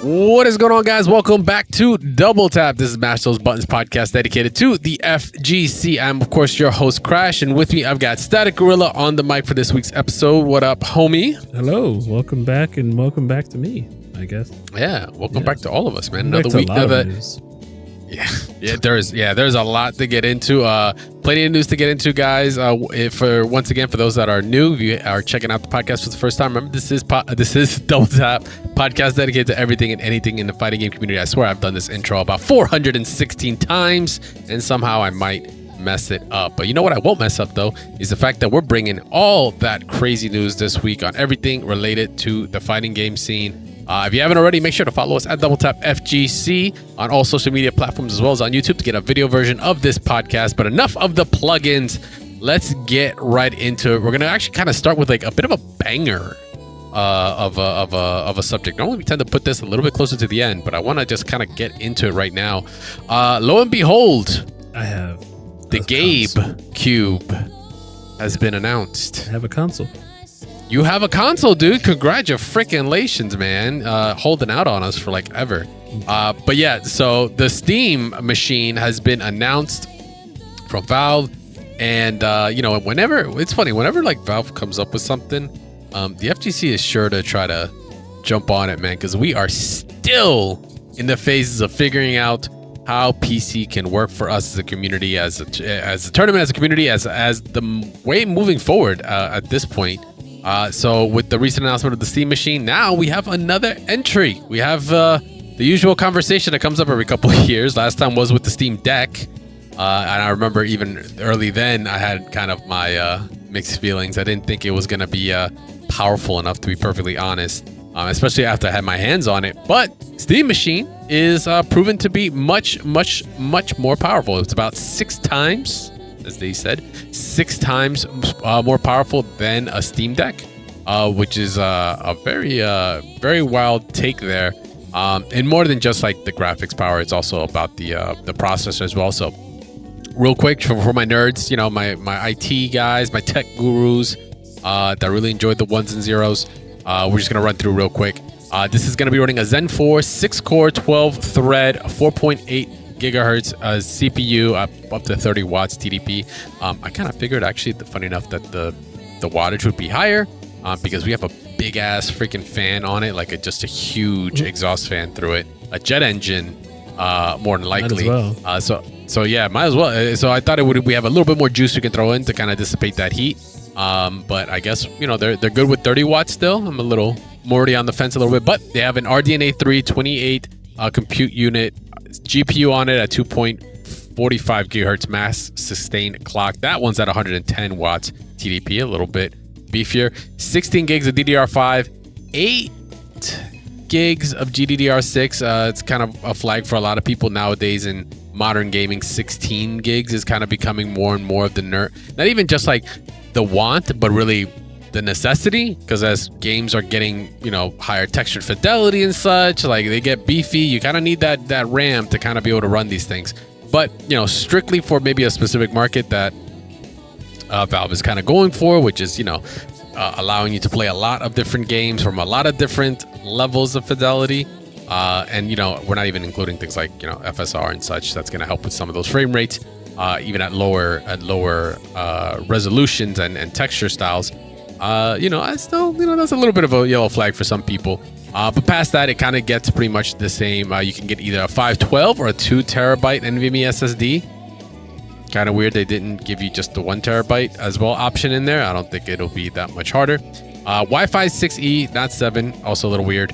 What is going on, guys? Welcome back to Double Tap. This is Mash Those Buttons podcast dedicated to the FGC. I'm, of course, your host, Crash, and with me, I've got Static Gorilla on the mic for this week's episode. What up, homie? Hello. Welcome back, and welcome back to me, I guess. Yeah, welcome back to all of us, man. Another week. There's a lot to get into. Plenty of news to get into, guys. For those that are new, if you are checking out the podcast for the first time, remember this is Double Tap, podcast dedicated to everything and anything in the fighting game community. I swear I've done this intro about 416 times, and somehow I might mess it up. But you know what I won't mess up, though, is the fact that we're bringing all that crazy news this week on everything related to the fighting game scene. If you haven't already, make sure to follow us at Double Tap FGC on all social media platforms as well as on YouTube to get a video version of this podcast. But enough of the plugins. Let's get right into it. We're gonna actually kind of start with like a bit of a banger of a subject. Normally we tend to put this a little bit closer to the end, but I want to just kind of get into it right now. Lo and behold, I have the GabeCube has been announced. I have a console. You have a console, dude. Congratulations, man. Holding out on us for like ever. But yeah, so the Steam machine has been announced from Valve. And, whenever like Valve comes up with something, the FGC is sure to try to jump on it, man, because we are still in the phases of figuring out how PC can work for us as a community, as a tournament, as a community, as the way moving forward at this point. So with the recent announcement of the Steam machine, now we have another entry. We have the usual conversation that comes up every couple of years. Last time was with the Steam Deck. And I remember even early then, I had kind of my mixed feelings. I didn't think it was going to be powerful enough, to be perfectly honest, especially after I had my hands on it. But Steam machine is proven to be much, much, much more powerful. It's about 6 times, as they said, 6 times more powerful than a Steam Deck, which is a very, very wild take there. And more than just like the graphics power, it's also about the processor as well. So real quick for my nerds, you know, my IT guys, my tech gurus that really enjoyed the ones and zeros, we're just gonna run through real quick. This is gonna be running a Zen 4 6-core 12-thread 4.8 gigahertz CPU up to 30 watts TDP. I kind of figured, actually, funny enough, that the wattage would be higher because we have a big ass freaking fan on it, like just a huge exhaust fan through it, a jet engine, more than likely. Might as well. So yeah, might as well. So I thought we have a little bit more juice we can throw in to kind of dissipate that heat. But I guess, you know, they're good with 30 watts still. I'm a little more already on the fence a little bit, but they have an RDNA 3 28 compute unit GPU on it at 2.45 gigahertz mass sustained clock. That one's at 110 watts TDP, a little bit beefier. 16 gigs of DDR5, 8 gigs of GDDR6. It's kind of a flag for a lot of people nowadays in modern gaming. 16 gigs is kind of becoming more and more of the not even just like the want, but really the necessity, because as games are getting, you know, higher textured fidelity and such, like they get beefy, you kind of need that RAM to kind of be able to run these things. But, you know, strictly for maybe a specific market that Valve is kind of going for, which is, you know, allowing you to play a lot of different games from a lot of different levels of fidelity. And, you know, we're not even including things like, you know, FSR and such. That's going to help with some of those frame rates, even at lower resolutions and texture styles. You know, I still, you know, that's a little bit of a yellow flag for some people. But past that, it kind of gets pretty much the same. You can get either a 512 or a 2 terabyte NVMe SSD. Kind of weird they didn't give you just the 1 terabyte as well option in there. I don't think it'll be that much harder. Wi-Fi 6E, not 7, also a little weird.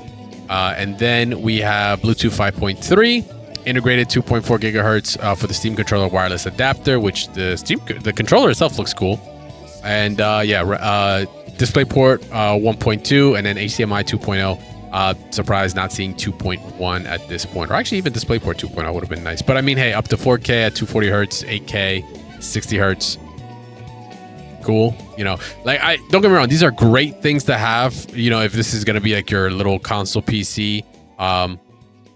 And then we have Bluetooth 5.3, integrated 2.4 gigahertz for the Steam controller wireless adapter, which the controller itself looks cool. And DisplayPort 1.2, and then HDMI 2.0. Surprised not seeing 2.1 at this point, or actually even DisplayPort 2.0 would have been nice. But I mean, hey, up to 4K at 240 hertz, 8K, 60 hertz. Cool. You know, like, don't get me wrong, these are great things to have, you know, if this is going to be like your little console PC.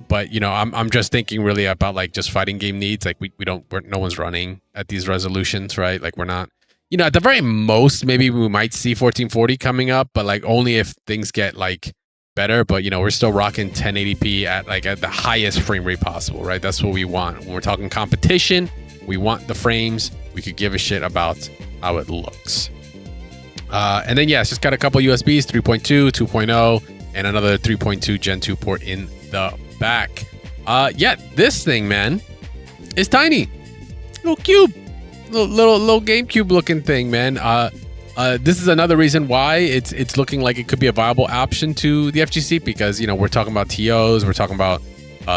But, you know, I'm just thinking really about like just fighting game needs. Like no one's running at these resolutions, right? Like we're not, you know, at the very most, maybe we might see 1440 coming up, but like only if things get like better, but we're still rocking 1080p at the highest frame rate possible, right? That's what we want. When we're talking competition, we want the frames. We could give a shit about how it looks. And then it's just got a couple USBs, 3.2, 2.0, and another 3.2 Gen 2 port in the back. This thing, man, is tiny. Little cube. Little GameCube looking thing, man. This is another reason why it's looking like it could be a viable option to the FGC, because we're talking about TOs, we're talking about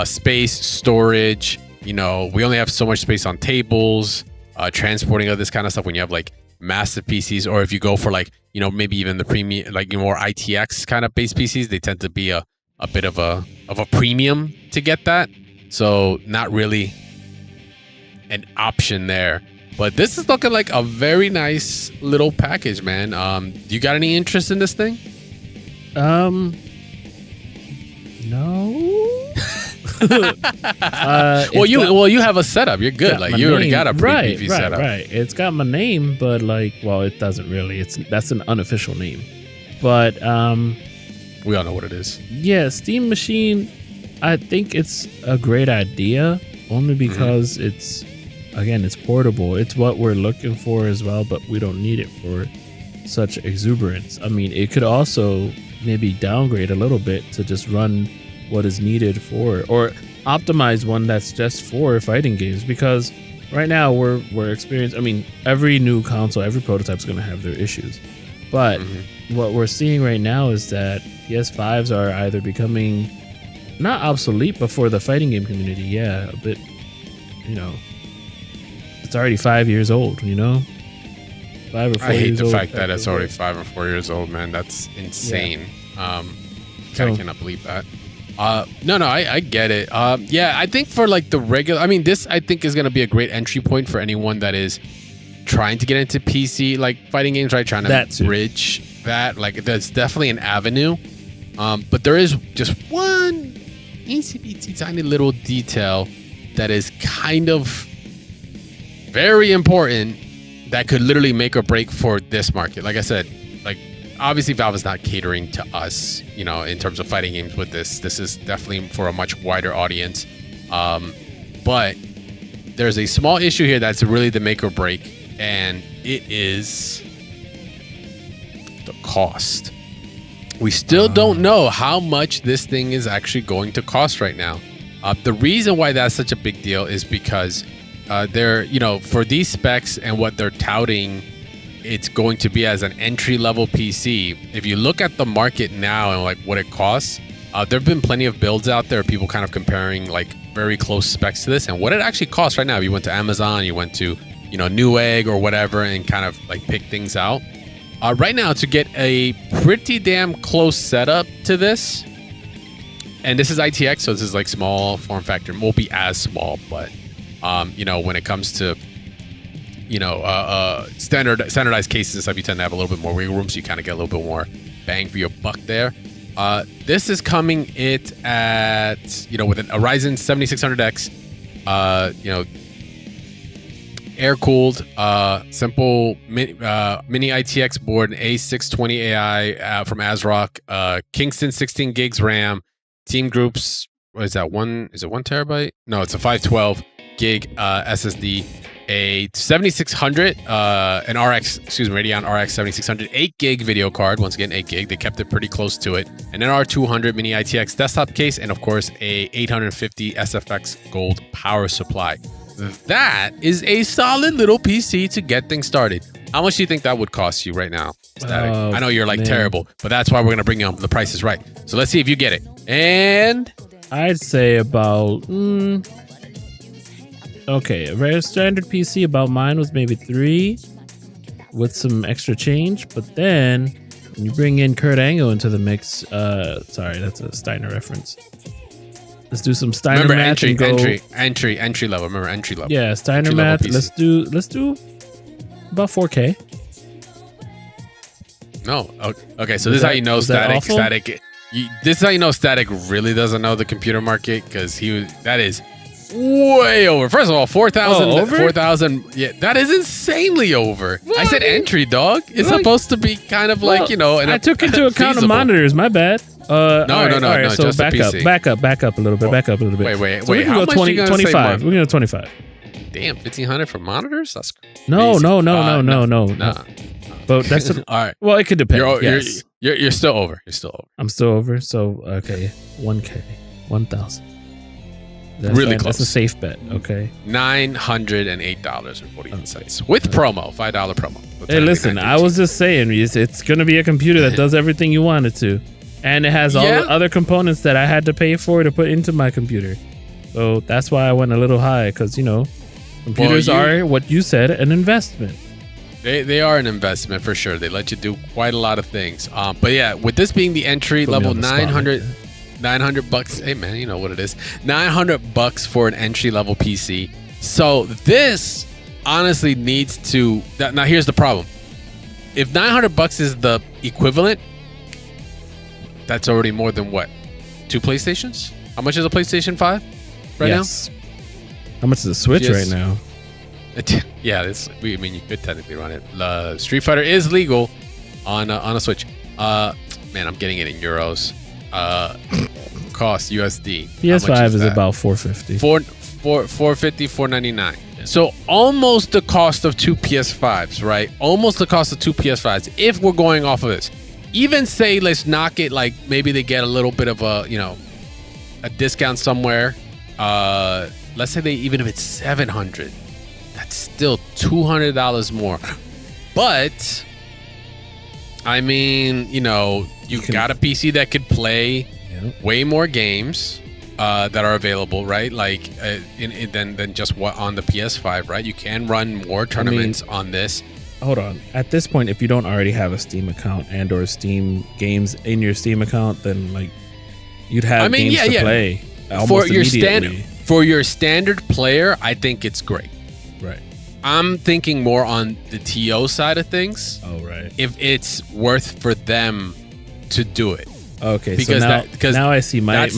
space, storage. We only have so much space on tables, transporting of this kind of stuff when you have like massive PCs, or if you go for like maybe even the premium, like more ITX kind of base PCs, they tend to be a bit of a premium to get that. So not really an option there. But this is looking like a very nice little package, man. You got any interest in this thing? No. You have a setup. You're good. Like you already got a pretty beefy setup. Right. It's got my name, but it doesn't really. That's an unofficial name. But we all know what it is. Yeah, Steam Machine. I think it's a great idea, only because it's portable. It's what we're looking for as well, but we don't need it for such exuberance. I mean, it could also maybe downgrade a little bit to just run what is needed for, or optimize one that's just for fighting games, because right now we're experiencing, I mean, every new console, every prototype is going to have their issues, but what we're seeing right now is that PS5s are either becoming not obsolete, but for the fighting game community, a bit, it's already 5 years old, 5 or 4 years old. I hate the fact that it's already 5 or 4 years old, man. That's insane. I cannot believe that. I get it. I think for like the regular, I mean, this I think is going to be a great entry point for anyone that is trying to get into PC, like fighting games, right? Trying to bridge that. Like, that's definitely an avenue. But there is just one eensy tiny little detail that is kind of very important that could literally make or break for this market. Like I said, like obviously Valve is not catering to us, in terms of fighting games with this. This is definitely for a much wider audience. But there's a small issue here that's really the make or break, and it is the cost. We still don't know how much this thing is actually going to cost right now. The reason why that's such a big deal is because they're, for these specs and what they're touting, it's going to be as an entry-level PC. If you look at the market now and like what it costs, there have been plenty of builds out there, people kind of comparing like very close specs to this and what it actually costs right now. If you went to Amazon, you went to, Newegg or whatever, and kind of like pick things out. Right now, to get a pretty damn close setup to this, and this is ITX, so this is like small form factor. It won't be as small, but when it comes to standardized cases and stuff, you tend to have a little bit more wiggle room, so you kind of get a little bit more bang for your buck there. This is coming at with a Ryzen 7600X, air-cooled, simple mini ITX board, an A620 AI from ASRock, Kingston 16 gigs RAM, Team Groups, what is that, is it 1 terabyte? No, it's a 512 gig SSD, a 7600, Radeon RX 7600, 8 gig video card, once again 8 gig, they kept it pretty close to it, an NR200 mini ITX desktop case, and of course a 850 SFX gold power supply. That is a solid little PC to get things started. How much do you think that would cost you right now, Static? I know you're like terrible, but that's why we're going to bring you on The Price is Right. So let's see if you get it. And I'd say about, okay, a very standard PC about mine was maybe 3 with some extra change. But then when you bring in Kurt Angle into the mix, sorry, that's a Steiner reference. Let's do some Steiner Remember math. Entry level. Remember entry level. Yeah, Steiner math. Let's do about 4K. No. Okay. So this is how you know Static. This is how you know Static really doesn't know the computer market, because that is way over. First of all, 4,000. 4,000. Yeah, that is insanely over. Well, I said entry, dog. It's supposed to be kind of like, I took into account the monitors. My bad. No, So just the PC. back up a little bit. Wait. So we can How go much 20, you gonna say 25. more? We can go 25. Damn, 1,500 for monitors? That's crazy. No. Nah. But that's All right. well, it could depend. You're still over. I'm still over. So okay, 1K, 1,000. Really close. That's a safe bet. Okay. $908.48 with promo, $5 promo. Hey, listen, I was just saying, it's going to be a computer that does everything you want it to, and it has all the other components that I had to pay for to put into my computer. So that's why I went a little high, because computers are what you said, an investment. They are an investment for sure. They let you do quite a lot of things. But yeah, with this being the entry level, $900. Hey man, you know what it is. $900 for an entry level PC. So this honestly needs to. Now here's the problem. If $900 is the equivalent, that's already more than what? 2 PlayStations? How much is a PlayStation 5 right now? How much is a Switch right now? Yeah, you could technically run it. Street Fighter is legal on a Switch. Man, I'm getting it in euros. Cost USD. PS5 is about $450. $450, $499. Yeah. So almost the cost of 2 PS5s, right? Almost the cost of 2 PS5s. If we're going off of this, even say let's knock it like maybe they get a little bit of a discount somewhere. Let's say even if it's $700, that's still $200 more. But I mean, you got a PC that could play way more games that are available, right? Like than just what on the PS5, right? You can run more tournaments on this. Hold on. At this point, if you don't already have a Steam account and or Steam games in your Steam account, then like you'd have games to play almost immediately. For your standard player, I think it's great. Right. I'm thinking more on the TO side of things. Oh, right. If it's worth for them to do it. Okay, because now I see my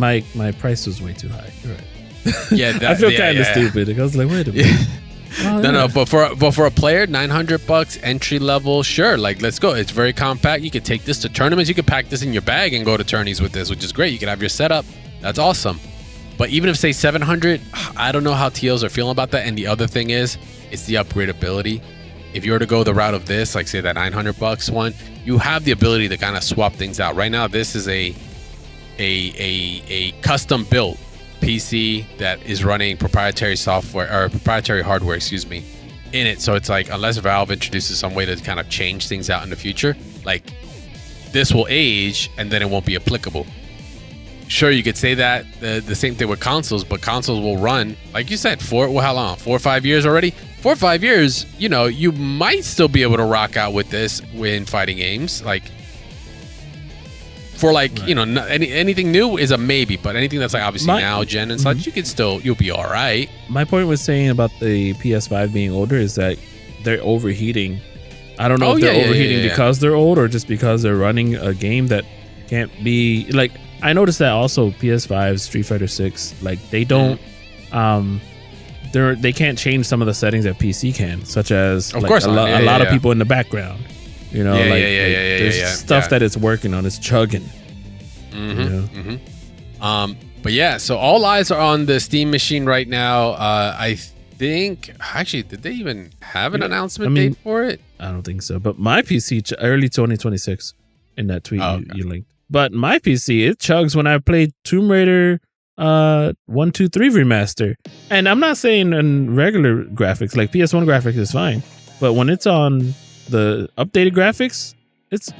price was way too high. You're right. Yeah, I feel kind of stupid. I was like, wait a minute. No, but for a player, $900 entry level, sure. Like, let's go. It's very compact. You could take this to tournaments. You could pack this in your bag and go to tourneys with this, which is great. You can have your setup. That's awesome. But even if say 700, I don't know how TOs are feeling about that. And the other thing is, it's the upgradability. If you were to go the route of this, like say that $900 one, you have the ability to kind of swap things out. Right now, this is a custom built PC that is running proprietary software or proprietary hardware, in it. So it's like, unless Valve introduces some way to kind of change things out in the future, like this will age and then it won't be applicable. Sure, you could say that the same thing with consoles, but consoles will run, like you said, how long? 4 or 5 years already? 4 or 5 years, you might still be able to rock out with this in fighting games. Like, for like, right. Anything new is a maybe, but anything that's like obviously now gen and such, you'll be all right. My point was saying about the PS5 being older is that they're overheating. I don't know if they're overheating because they're old or just because they're running a game that can't be like. I noticed that also PS5 Street Fighter 6, like they don't, they can't change some of the settings that PC can, such as a lot of people in the background. There's stuff that it's working on. It's chugging. But yeah, so all eyes are on the Steam machine right now. I think actually, did they even have an announcement date for it? I don't think so. But my PC early 2026 in that tweet you linked. But my PC, it chugs when I play Tomb Raider 1, 2, 3 remaster. And I'm not saying in regular graphics, like PS1 graphics is fine. But when it's on the updated graphics, it's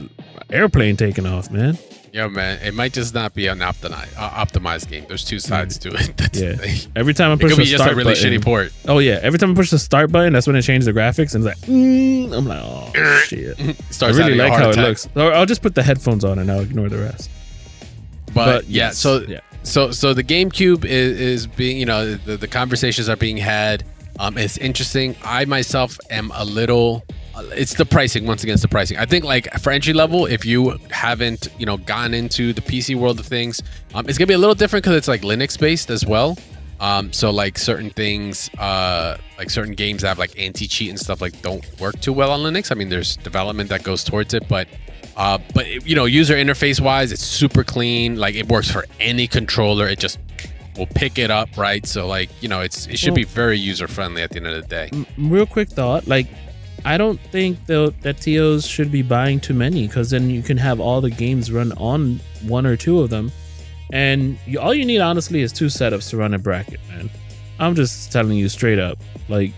airplane taking off, man. Yeah, man. It might just not be an optimized game. There's two sides to it. That's every time I push the start button. It could be just a really shitty port. Oh, yeah. Every time I push the start button, that's when it changes the graphics. And it's like, I'm like, oh, shit. I really like how it looks. Or I'll just put the headphones on and I'll ignore the rest. But yeah, so the GameCube is being, the conversations are being had. It's interesting. I myself am a little... It's the pricing. Once again, it's the pricing. I think like for entry level, if you haven't, gotten into the PC world of things, it's gonna be a little different because it's like Linux based as well. So like certain things, like certain games that have like anti-cheat and stuff like don't work too well on Linux. I mean, there's development that goes towards it, but But user interface wise, it's super clean. Like it works for any controller. It just will pick it up, right? So like it should be very user friendly at the end of the day. Real quick thought, like I don't think that TOs should be buying too many, because then you can have all the games run on one or two of them, and all you need honestly is 2 setups to run a bracket, man. I'm just telling you straight up, like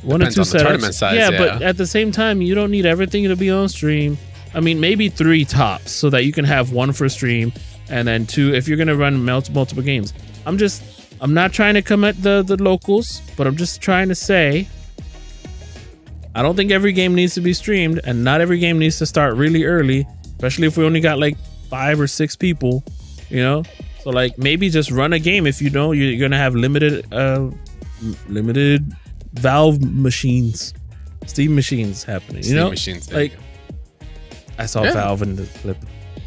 one Depends or 2 on the setups. tournament size, yeah, but at the same time, you don't need everything to be on stream. I mean, maybe 3 tops, so that you can have 1 for stream, and then 2 if you're gonna run multiple games. I'm not trying to come at the locals, but I'm just trying to say, I don't think every game needs to be streamed, and not every game needs to start really early, especially if we only got like 5 or 6 people, So like maybe just run a game if you're gonna have limited Valve machines, Steam machines happening. Steam machines, like I saw Valve in the clip.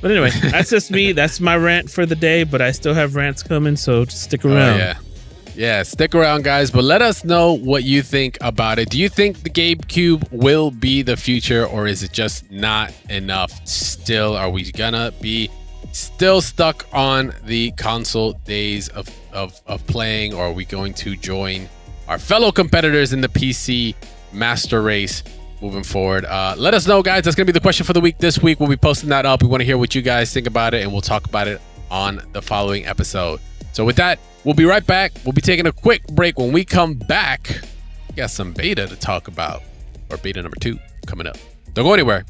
But anyway, that's just me. That's my rant for the day, but I still have rants coming, so just stick around. Oh, yeah, stick around, guys. But let us know what you think about it. Do you think the GabeCube will be the future, or is it just not enough still? Are we gonna be still stuck on the console days of playing, or are we going to join our fellow competitors in the PC master race moving forward? Let us know, guys. That's gonna be the question for the week this week. We'll be posting that up. We want to hear what you guys think about it, and we'll talk about it on the following episode. So with that, we'll be right back. We'll be taking a quick break. When we come back, we got some beta to talk about, or beta number 2 coming up. Don't go anywhere.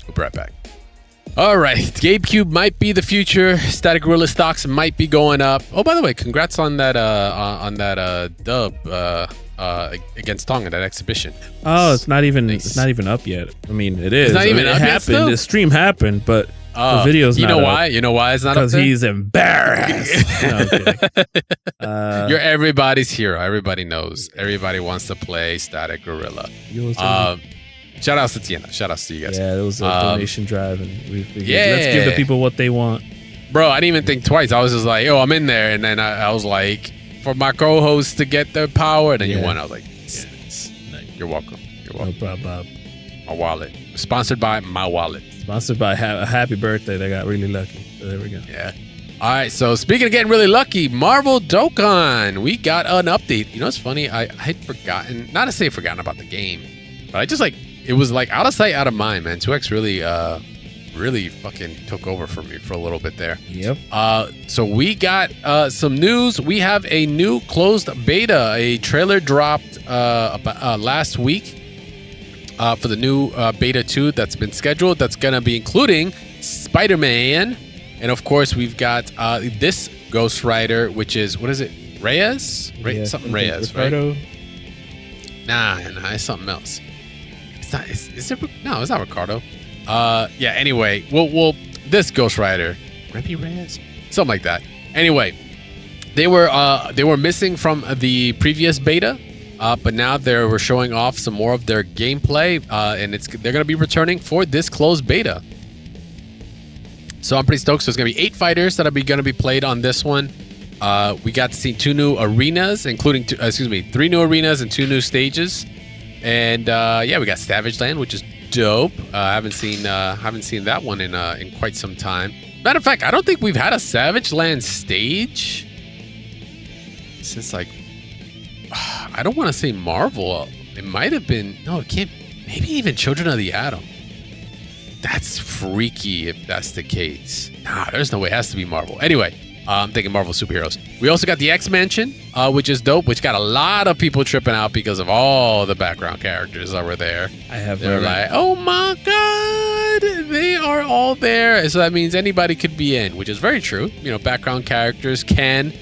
We'll be right back. All right, GabeCube might be the future. Static Gorilla stocks might be going up. Oh, by the way, congrats on that dub against Tonga, that exhibition. Oh, it's not even up yet. I mean, it is. It's not even it up happened. yet still? The stream happened, but the video's not up. Why? You know why it's not up? Because he's embarrassed. No, I'm kidding. You're everybody's hero. Everybody knows. Everybody wants to play Static Gorilla. Shout outs to Tiana. Shout outs to you guys. Yeah, there was a donation drive, and we figured, let's give the people what they want. Bro, I didn't even think twice. I was just like, yo, I'm in there. And then I was like, for my co-hosts to get their power. And then you won. I was like, you're welcome. You're welcome. No problem. My wallet. Sponsored by my wallet. Sponsored by a happy birthday. They got really lucky. So there we go. Yeah. All right. So speaking of getting really lucky, Marvel Tokon. We got an update. It's funny. I had forgotten, not to say forgotten about the game, but I just it was like out of sight, out of mind, man. 2X really fucking took over for me for a little bit there. Yep. So we got some news. We have a new closed beta. A trailer dropped last week for the new beta 2 that's been scheduled. That's gonna be including Spider-Man, and of course we've got this Ghost Rider, which is, what is it? Reyes? Something Reyes, Ricardo? right? Nah, it's something else. Is it? No, it's not Ricardo. Anyway, this Ghost Rider, Remy Reyes, something like that. Anyway, they were missing from the previous beta, but now they were showing off some more of their gameplay, and they're gonna be returning for this closed beta. So I'm pretty stoked. So it's gonna be 8 fighters that are gonna be played on this one. We got to see 2 new arenas, including 3 new arenas and 2 new stages. And we got Savage Land, which is dope. I haven't seen that one in quite some time. Matter of fact, I don't think we've had a Savage Land stage since I don't want to say Marvel. It might have been, no, it can't. Maybe even Children of the Atom. That's freaky if that's the case. Nah, there's no way. It has to be Marvel. Anyway. I'm thinking Marvel superheroes. We also got the X-Mansion, which is dope, which got a lot of people tripping out because of all the background characters that were there. They're like, oh my God, they are all there. And so that means anybody could be in, which is very true. Background characters can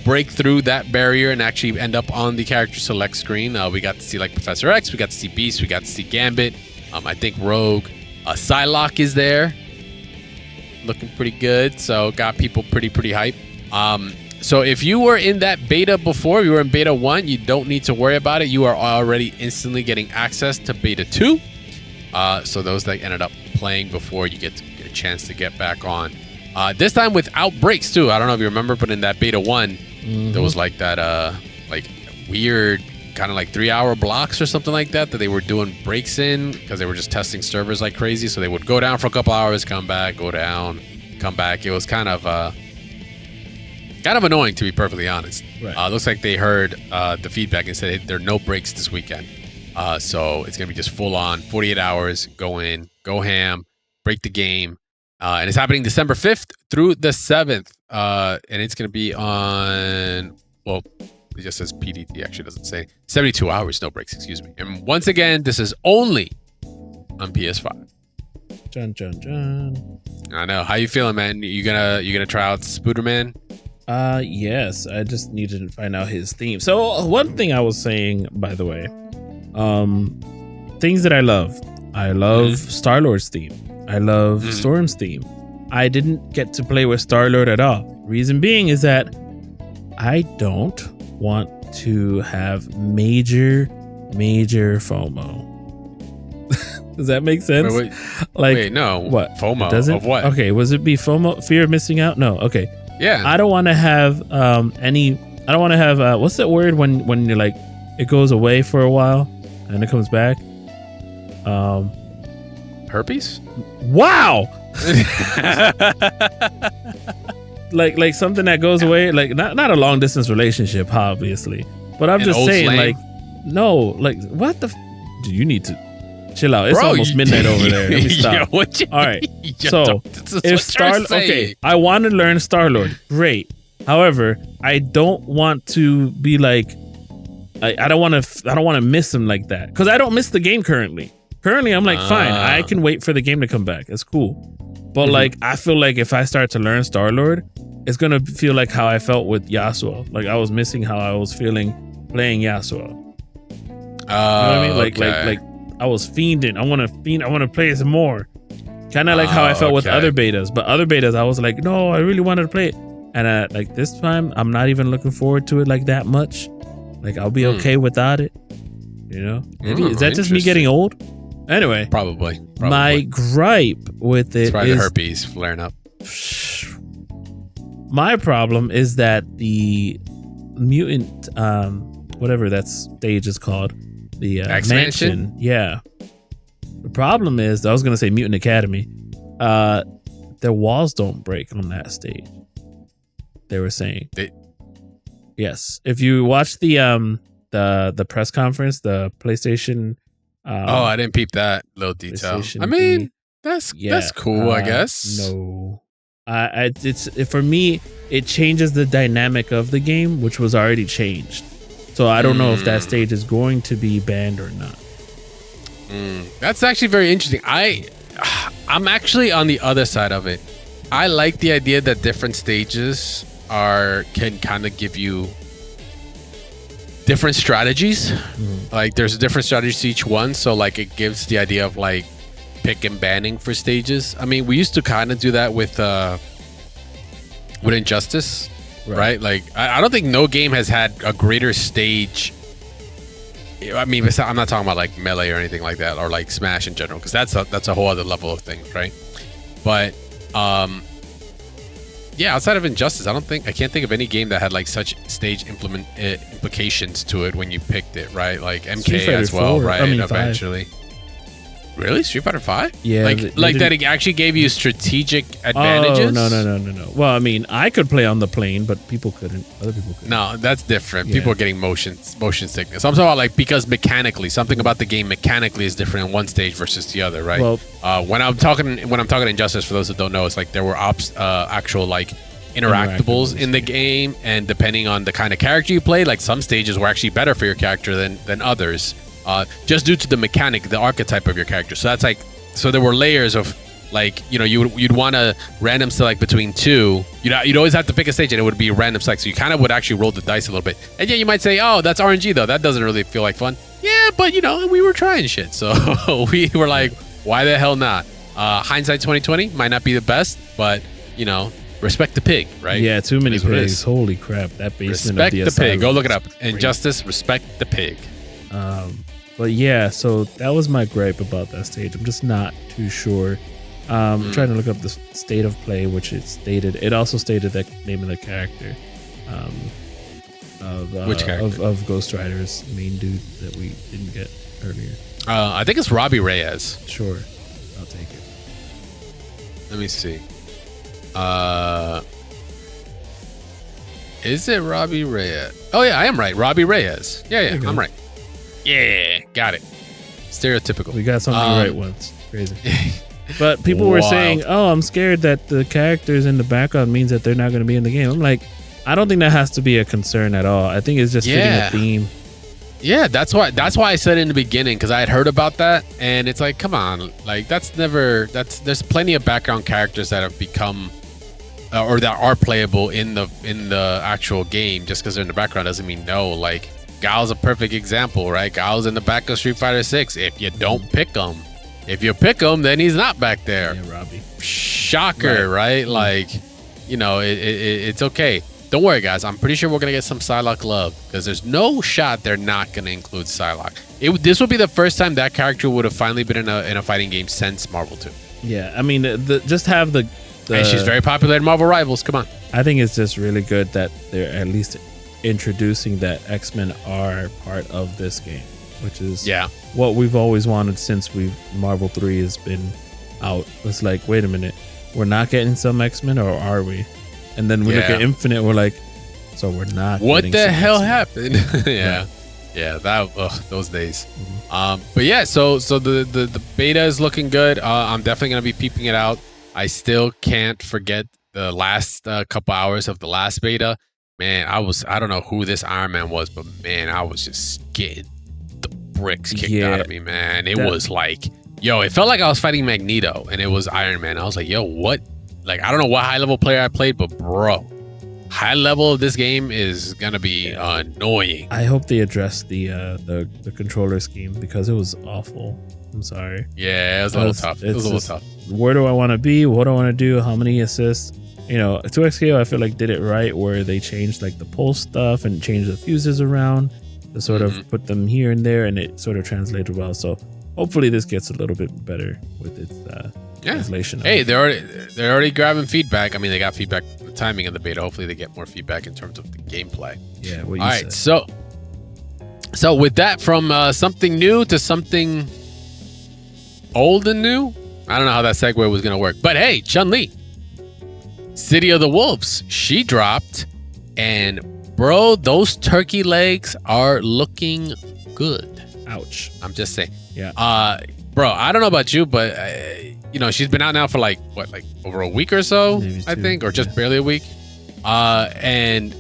break through that barrier and actually end up on the character select screen. We got to see Professor X, we got to see Beast, we got to see Gambit. I think Rogue. Psylocke is there. Looking pretty good, so got people pretty hype. So if you were in that beta before, you were in beta 1, you don't need to worry about it. You are already instantly getting access to beta 2. So those that ended up playing before, you get a chance to get back on. This time without breaks too. I don't know if you remember, but in that beta 1, there was that weird kind of like 3-hour blocks or something like that they were doing breaks in because they were just testing servers like crazy. So they would go down for a couple hours, come back, go down, come back. It was kind of annoying, to be perfectly honest. Right. Looks like they heard the feedback and said there are no breaks this weekend. So it's going to be just full on 48 hours, go in, go ham, break the game. And it's happening December 5th through the 7th. And it's going to be on, well, it just says PDT, actually doesn't say 72 hours, no breaks, excuse me. And once again, this is only on PS5. Jun. I know. How you feeling, man? You gonna try out Spooderman? Yes, I just need to find out his theme. So one thing I was saying, by the way, things that I love Star-Lord's theme. I love Storm's theme. I didn't get to play with Star-Lord at all. Reason being is that I don't want to have major FOMO. Does that make sense? Wait, no. What? FOMO Doesn't? of what? Okay, was it be FOMO, fear of missing out? No. Okay. Yeah. I don't want to have I don't want to have what's that word when you're like it goes away for a while and it comes back? Herpes? Wow. like something that goes away, like not a long distance relationship, obviously. But I'm just saying, slang? like, no, like what the do you need to chill out? It's almost midnight over there. Let me stop. All right. So if okay, I want to learn Star-Lord. Great. However, I don't want to be like I don't want to miss him like that because I don't miss the game currently. Currently, I'm like, fine, I can wait for the game to come back. It's cool. But like, I feel like if I start to learn Star-Lord, it's gonna feel like how I felt with Yasuo. Like I was missing how I was feeling playing Yasuo. You know what I mean? Like I was fiending. I want to play some more. Kind of like how I felt with other betas. But other betas, I was like, no, I really wanted to play it. And like this time, I'm not even looking forward to it like that much. Like I'll be okay without it. You know? Maybe is that just me getting old? Anyway, probably. My gripe with it is probably is the herpes flaring up. My problem is that the mutant, whatever that stage is called, the mansion. Yeah. The problem is, I was gonna say Mutant Academy. Their walls don't break on that stage. They were saying. Yes, if you watch the press conference, the PlayStation. I didn't peep that little detail. I mean, that's cool, I guess. No, it's for me. It changes the dynamic of the game, which was already changed. So I don't know if that stage is going to be banned or not. That's actually very interesting. I'm actually on the other side of it. I like the idea that different stages can kind of give you different strategies. Like there's a different strategy to each one, so like it gives the idea of like pick and banning for stages. I mean, we used to kind of do that with Injustice, right? Like I don't think no game has had a greater stage. I mean, I'm not talking about like Melee or anything like that, or like Smash in general, because that's a whole other level of things, right? But yeah, outside of Injustice, I can't think of any game that had like such stage implications to it when you picked it, right? Like MK as well, 4, right? I mean, eventually. 5. Really? Street Fighter 5? Yeah. Like that it actually gave you strategic advantages? Oh, no. Well, I mean, I could play on the plane, but people couldn't. Other people couldn't. No, that's different. Yeah. People are getting motion sickness. I'm talking about like because mechanically, something about the game mechanically is different in one stage versus the other, right? Well, when I'm talking Injustice, for those that don't know, it's like there were actual like interactables in the game, and depending on the kind of character you play, like some stages were actually better for your character than others. Just due to the mechanic, the archetype of your character. So that's like, so there were layers of like, you know, you'd want to random select between two. You'd always have to pick a stage and it would be random select. So you kind of would actually roll the dice a little bit. And yeah, you might say, oh, that's RNG though. That doesn't really feel like fun. Yeah, but you know, we were trying shit. So we were like, why the hell not? Hindsight 2020 might not be the best, but you know, respect the pig, right? Yeah, too many pigs. Holy crap. That basement respect of the pig. Go look it up. Injustice, respect the pig. But yeah, so that was my gripe about that stage. I'm just not too sure. I'm trying to look up the state of play, which it stated. It also stated the name of the character. Which character? Of Ghost Rider's main dude that we didn't get earlier. I think it's Robbie Reyes. Sure, I'll take it. Let me see. Is it Robbie Reyes? Oh yeah, I am right. Robbie Reyes. Yeah, I'm right. Yeah, got it. Stereotypical. We got something right once. Crazy. But people were saying, "Oh, I'm scared that the characters in the background means that they're not going to be in the game." I'm like, I don't think that has to be a concern at all. I think it's just fitting a theme. Yeah, that's why I said in the beginning, because I had heard about that, and it's like, come on, like there's plenty of background characters that have become or that are playable in the actual game. Just because they're in the background doesn't mean no. Like Gao's a perfect example, right? Gao's in the back of Street Fighter 6. If you don't pick him, if you pick him, then he's not back there. Yeah, Robbie. Shocker, right? Like, it's okay. Don't worry, guys. I'm pretty sure we're going to get some Psylocke love, because there's no shot they're not going to include Psylocke. This would be the first time that character would have finally been in a fighting game since Marvel 2. Yeah, I mean, just have the... And she's very popular in Marvel Rivals. Come on. I think it's just really good that they're at least introducing that X-Men are part of this game, which is what we've always wanted since Marvel 3 has been out. It's like, wait a minute, we're not getting some X-Men, or are we? And then we look at Infinite, we're like, so we're not. What the hell happened? Those days. But yeah, so the beta is looking good. I'm definitely gonna be peeping it out. I still can't forget the last couple hours of the last beta. Man, I don't know who this Iron Man was, but man, I was just getting the bricks kicked out of me, man. It was like, it felt like I was fighting Magneto, and it was Iron Man. I was like, what? Like, I don't know what high level player I played, but bro, high level of this game is gonna be annoying. I hope they address the controller scheme, because it was awful. I'm sorry. Yeah, it was a little tough. It was a little tough. Where do I want to be? What do I want to do? How many assists? 2XKO, I feel like did it right, where they changed like the pulse stuff and changed the fuses around to sort of put them here and there, and it sort of translated well. So hopefully this gets a little bit better with its translation. Hey, they're already grabbing feedback. I mean, they got feedback from the timing of the beta. Hopefully they get more feedback in terms of the gameplay. Yeah. All right. So with that, from something new to something old and new. I don't know how that segue was going to work. But hey, Chun Li, City of the Wolves, she dropped. And bro, those turkey legs are looking good. Ouch. I'm just saying. Yeah. Bro, I don't know about you, but she's been out now for like over a week or so, I think, or just barely a week. And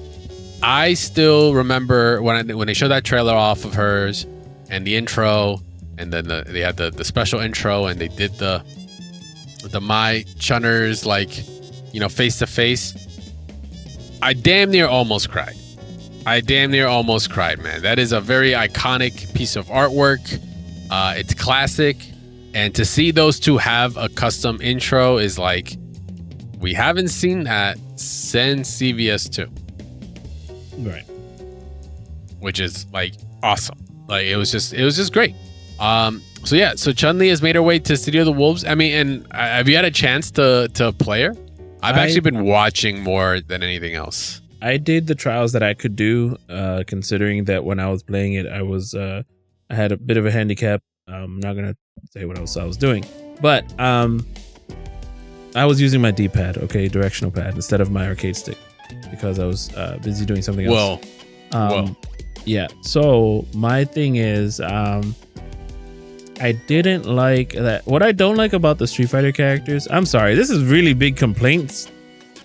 I still remember when they showed that trailer off of hers and the intro, and then they had the special intro, and they did the My Chunners face to face. I damn near almost cried. Man. That is a very iconic piece of artwork. It's classic, and to see those two have a custom intro is like, we haven't seen that since CVS 2. Right. Which is like awesome. Like it was just great. So Chun Li has made her way to City of the Wolves. I mean, and have you had a chance to play her? I've actually been watching more than anything else. I did the trials that I could do, considering that when I was playing it, I had a bit of a handicap. I'm not gonna say what else I was doing, but I was using my D-pad, directional pad, instead of my arcade stick, because I was busy doing something else. Whoa. Yeah. So my thing is, I didn't like that. What I don't like about the Street Fighter characters, I'm sorry, this is really big complaints.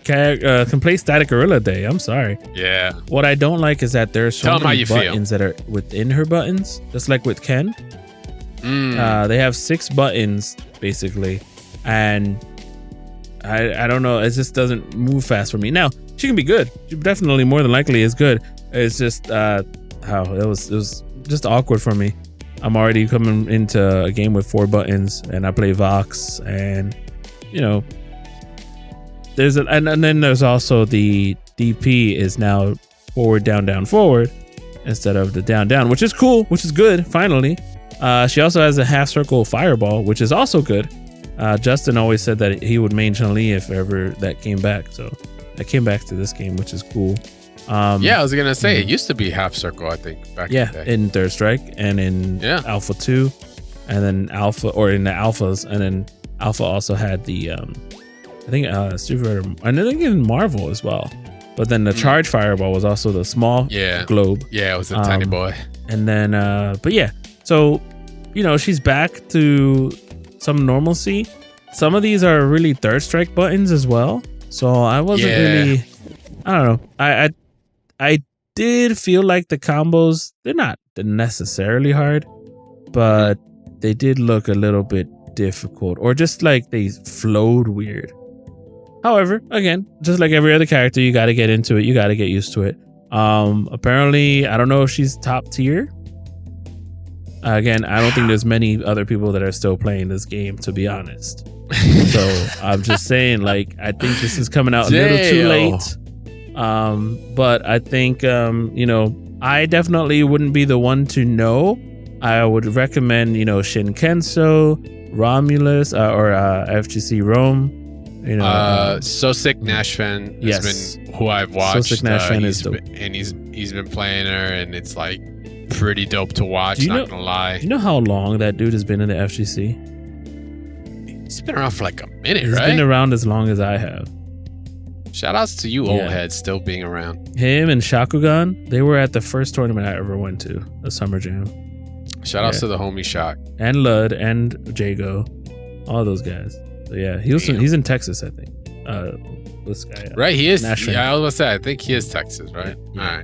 Complaint Static Gorilla Day. I'm sorry. Yeah. What I don't like is that there's so many buttons that are within her buttons, just like with Ken. They have 6 buttons basically, and I don't know. It just doesn't move fast for me. Now she can be good. She definitely, more than likely, is good. It's just it was just awkward for me. I'm already coming into a game with 4 buttons, and I play Vox, and and then there's also the DP is now forward, down, down, forward instead of the down, down, which is cool, which is good. Finally, she also has a half circle fireball, which is also good. Justin always said that he would main Chun Li if ever that came back, so that came back to this game, which is cool. Yeah, I was gonna say it used to be half circle. I think back in the day. In Third Strike and in Alpha 2, and then Alpha or in the Alphas, and then Alpha also had the I think Street Fighter, and I think in Marvel as well. But then the Charge Fireball was also the small globe. Yeah, it was a tiny boy. And then, but yeah, so, you know, she's back to some normalcy. Some of these are really Third Strike buttons as well. So I wasn't really, I don't know. I did feel like the combos, they're not necessarily hard, but they did look a little bit difficult, or just like they flowed weird. However, again, just like every other character, you got to get into it. You got to get used to it. Apparently, I don't know if she's top tier. Again, I don't think there's many other people that are still playing this game, to be honest. So I'm just saying, like, I think this is coming out a little too late. But I think, you know, I definitely wouldn't be the one to know. I would recommend, you know, Shin Kenso, Romulus, or FGC Rome. You know, So Sick Nashvan has been who I've watched. So Sick Nashvan is dope. And he's been playing her, and it's like pretty dope to watch. Not gonna lie. Do you know how long that dude has been in the FGC? He's been around for like a minute, He's right? He's been around as long as I have. Shout outs to you, old heads, still being around. Him and Shakugan, they were at the first tournament I ever went to, the Summer Jam. Shout outs to the homie Shock and Lud and Jago, all those guys. So yeah, he's in Texas, I think. This guy, right? He is. Nashvan. Yeah, I was gonna say, I think he is Texas, right? Yeah.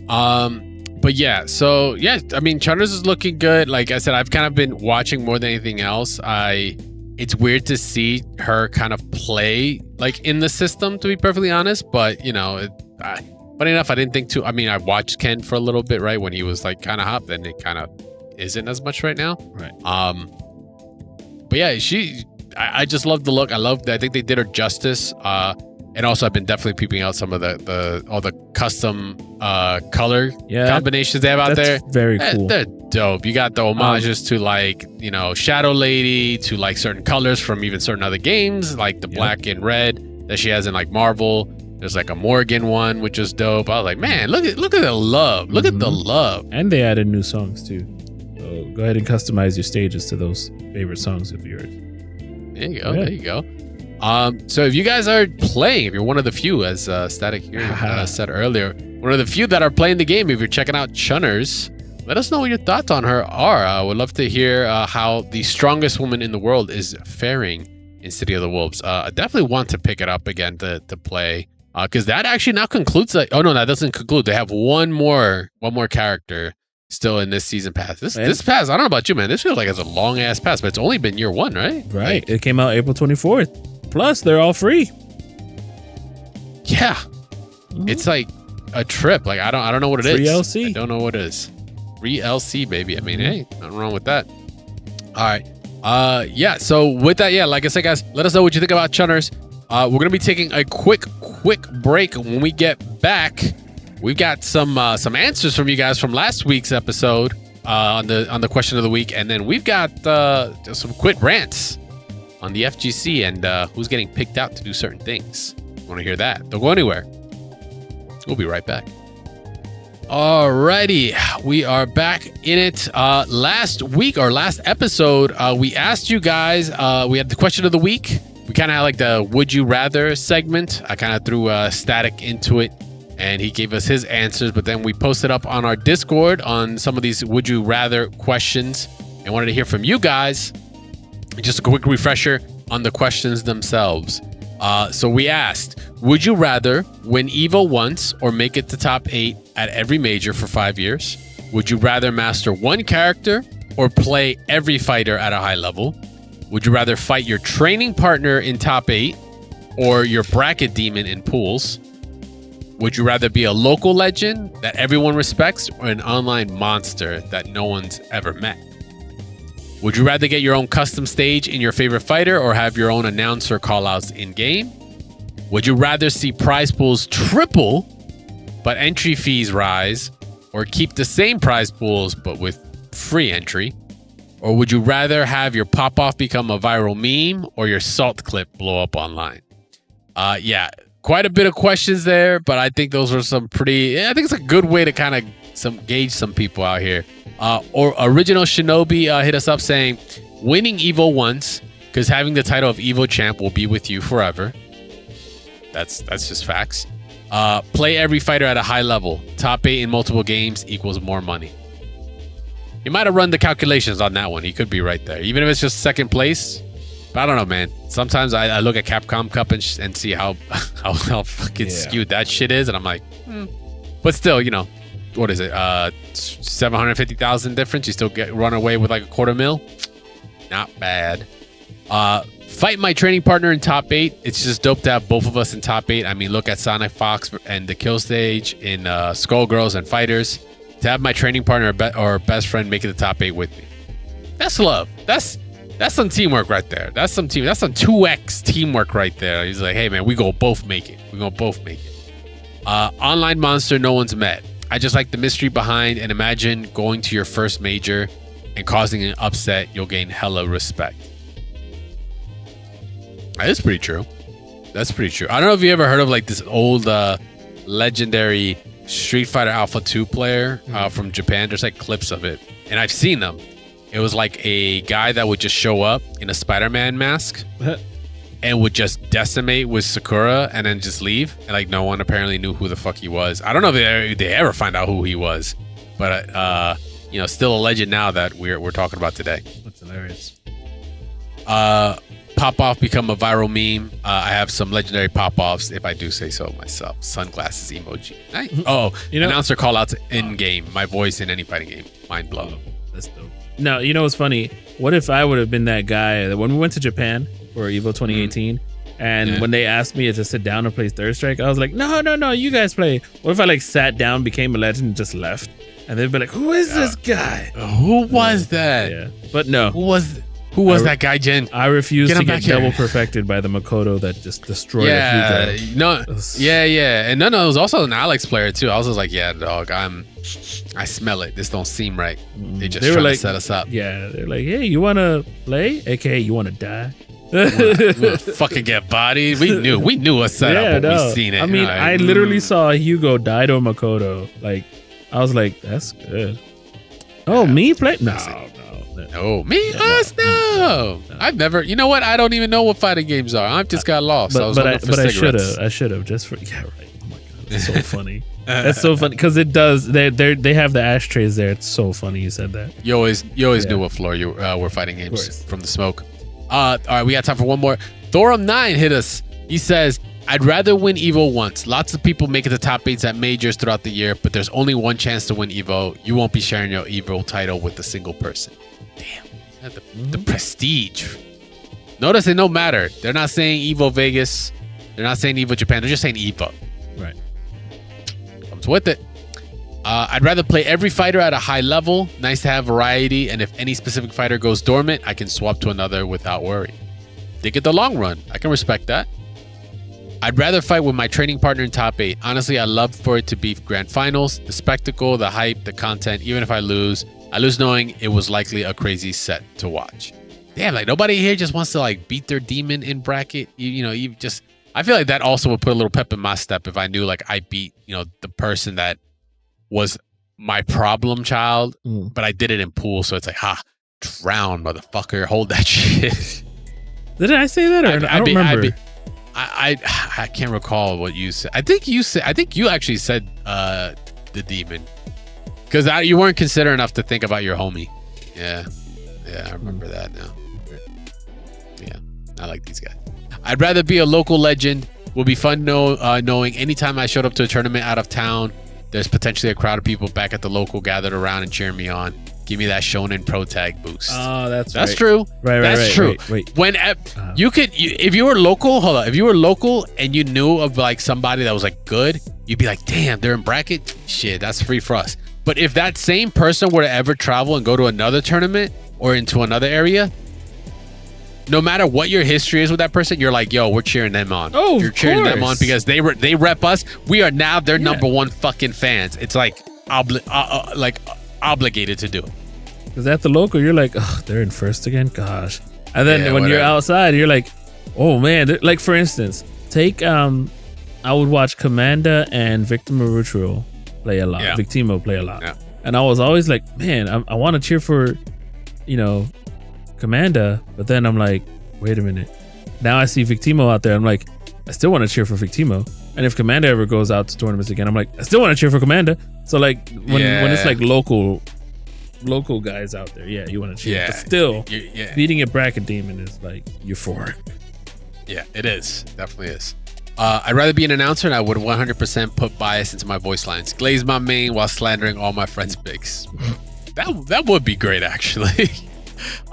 All right. But yeah, so yeah, I mean, Chunners is looking good. Like I said, I've kind of been watching more than anything else. It's weird to see her kind of play like in the system, to be perfectly honest. But you know, funny enough, I didn't think too. I mean, I watched Ken for a little bit, right, when he was like kind of hot. Then it kind of isn't as much right now, right? But yeah, I just love the look. I think they did her justice. And also, I've been definitely peeping out some of all the custom color combinations they have out there. Very cool. They're dope. You got the homages to, like, you know, Shadow Lady, to like certain colors from even certain other games, like the black and red that she has in like Marvel. There's like a Morgan one, which is dope. I was like, man, look at the love. Look at the love. And they added new songs too. So go ahead and customize your stages to those favorite songs of yours. There you go. There you go. So if you guys are playing, if you're one of the few, as Static here said earlier, one of the few that are playing the game, if you're checking out Chunners, let us know what your thoughts on her are. I would love to hear how the strongest woman in the world is faring in City of the Wolves. I definitely want to pick it up again to play, because that actually now concludes. Oh no, that doesn't conclude. They have one more character still in this season pass. This pass, I don't know about you, man. This feels like it's a long ass pass, but it's only been year one, right? Right. Like, it came out April 24th. Plus, they're all free. Yeah, it's like a trip. Like I don't know what it is. Free LC. I don't know what it is. Free LC, baby. I mean, hey, nothing wrong with that. All right. Yeah. So with that, like I said, guys, let us know what you think about Chunners. We're gonna be taking a quick break. When we get back, we've got some answers from you guys from last week's episode on the question of the week, and then we've got some quick rants on the FGC and who's getting picked out to do certain things. Want to hear that? Don't go anywhere. We'll be right back. Alrighty, we are back in it. Last week, or last episode, we asked you guys, we had the question of the week. We kind of had like the Would You Rather segment. I kind of threw Static into it, and he gave us his answers, but then we posted up on our Discord on some of these Would You Rather questions and wanted to hear from you guys. Just a quick refresher on the questions themselves. So we asked, would you rather win EVO once or make it to top 8 at every major for 5 years? Would you rather master one character or play every fighter at a high level? Would you rather fight your training partner in top 8 or your bracket demon in pools? Would you rather be a local legend that everyone respects or an online monster that no one's ever met? Would you rather get your own custom stage in your favorite fighter or have your own announcer callouts in-game? Would you rather see prize pools triple, but entry fees rise, or keep the same prize pools but with free entry? Or would you rather have your pop-off become a viral meme or your salt clip blow up online? Yeah, quite a bit of questions there, but I think those were some pretty. I think it's a good way to kind of gauge some people out here. Or Original Shinobi hit us up saying, winning Evo once, because having the title of Evo champ will be with you forever. That's just facts. Play every fighter at a high level. Top 8 in multiple games equals more money. He might have run the calculations on that one. He could be right there, even if it's just second place. But I don't know, man. Sometimes I look at Capcom Cup and see how fucking skewed that shit is, and I'm like, But still, you know, what is it? 750,000 difference. You still run away with like $250,000. Not bad. Fight my training partner in top 8. It's just dope to have both of us in top 8. I mean, look at Sonic Fox and the kill stage in Skullgirls and Fighters. To have my training partner or best friend make it the top 8 with me. That's love. That's some teamwork right there. That's some 2x teamwork right there. He's like, hey man, we gonna both make it. Online monster no one's met. I just like the mystery behind, and imagine going to your first major and causing an upset. You'll gain hella respect. That is pretty true. That's pretty true. I don't know if you ever heard of like this old legendary Street Fighter Alpha 2 player from Japan. There's like clips of it, and I've seen them. It was like a guy that would just show up in a Spider-Man mask and would just decimate with Sakura and then just leave. And like no one apparently knew who the fuck he was. I don't know if they ever find out who he was, but you know, still a legend now that we're talking about today. That's hilarious. Pop-off become a viral meme. I have some legendary pop-offs, if I do say so myself. Sunglasses emoji. Nice. Oh, you know, announcer call-outs in-game. My voice in any fighting game. Mind blown. That's dope. No, you know what's funny? What if I would have been that guy that when we went to Japan for Evo 2018, and when they asked me to sit down and play Third Strike, I was like, no, you guys play. What if I like sat down, became a legend, and just left? And they'd be like, who is this guy? Who was that? Yeah, but no. Who was that guy, Jen? I refuse to get double perfected by the Makoto that just destroyed a Hugo. No, yeah. And no, it was also an Alex player too. I was just like, yeah, dog, I smell it. This don't seem right. They just trying to set us up. Yeah, they're like, hey, you want to play? AKA, you want to die? we wanna fucking get bodied. We knew a setup when we seen it. I mean, I literally saw Hugo die to Makoto. Like, I was like, that's good. Oh, me play? No, me? Us? No. I've never. You know what? I don't even know what fighting games are. I've just got lost. But I should have just for. Yeah, right. Oh my god, that's so funny. That's so funny because it does. They have the ashtrays there. It's so funny you said that. You always knew what floor you were fighting games from the smoke. All right, we got time for one more. Thorum9 hit us. He says, I'd rather win Evo once. Lots of people make it to top 8s at majors throughout the year, but there's only one chance to win Evo. You won't be sharing your Evo title with a single person. Damn. The prestige. Notice it no matter. They're not saying Evo Vegas. They're not saying Evo Japan. They're just saying Evo. Right. Comes with it. I'd rather play every fighter at a high level. Nice to have variety, and if any specific fighter goes dormant, I can swap to another without worry. They get the long run. I can respect that. I'd rather fight with my training partner in top 8. Honestly, I love for it to be grand finals, the spectacle, the hype, the content. Even if I lose knowing it was likely a crazy set to watch. Damn, like nobody here just wants to like beat their demon in bracket. You just, I feel like that also would put a little pep in my step if I knew like I beat, the person that was my problem child, but I did it in pool. So it's like, drown, motherfucker, hold that shit. Did I say that? Or I don't remember. I can't recall what you said. I think you actually said the demon. Because you weren't considerate enough to think about your homie. Yeah, I remember that now. Yeah, I like these guys. I'd rather be a local legend. Will be fun knowing anytime I showed up to a tournament out of town, there's potentially a crowd of people back at the local gathered around and cheering me on. Give me that Shonen Pro Tag boost. Oh, that's right. True. Right. That's true. Wait. When you could, if you were local, hold on. If you were local and you knew of like somebody that was like good, you'd be like, damn, they're in bracket. Shit, that's free for us. But if that same person were to ever travel and go to another tournament or into another area, no matter what your history is with that person, you're like, yo, we're cheering them on. Oh, you're cheering them on because they rep us. We are now their number one fucking fans. It's like obligated to do it. Because at the local, you're like, oh, they're in first again? Gosh. And then when you're outside, you're like, oh man. Like for instance, take I would watch Commander and Victimo play a lot. Yeah. Victimo play a lot. Yeah. And I was always like, man, I want to cheer for, Commander. But then I'm like, wait a minute. Now I see Victimo out there. I'm like, I still want to cheer for Victimo. And if Commander ever goes out to tournaments again, I'm like, I still want to cheer for Commander. So like when it's like local guys out there, you want to cheer. Yeah. But still, beating a bracket demon is like euphoric. Yeah, it is. Definitely is. I'd rather be an announcer, and I would 100% put bias into my voice lines. Glaze my mane while slandering all my friends' bigs. That would be great, actually.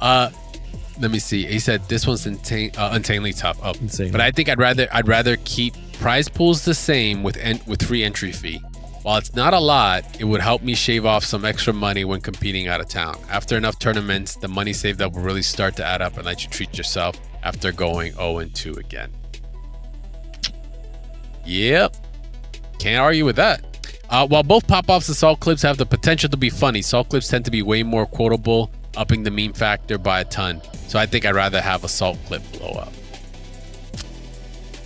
Let me see. He said this one's insanely tough. Oh, Insane. But I think I'd rather keep prize pools the same with free entry fee. While it's not a lot, it would help me shave off some extra money when competing out of town. After enough tournaments, the money saved up will really start to add up and let you treat yourself after going 0-2 again. Yep. Can't argue with that. While both pop-offs and salt clips have the potential to be funny, salt clips tend to be way more quotable, upping the meme factor by a ton. So I think I'd rather have a salt clip blow up.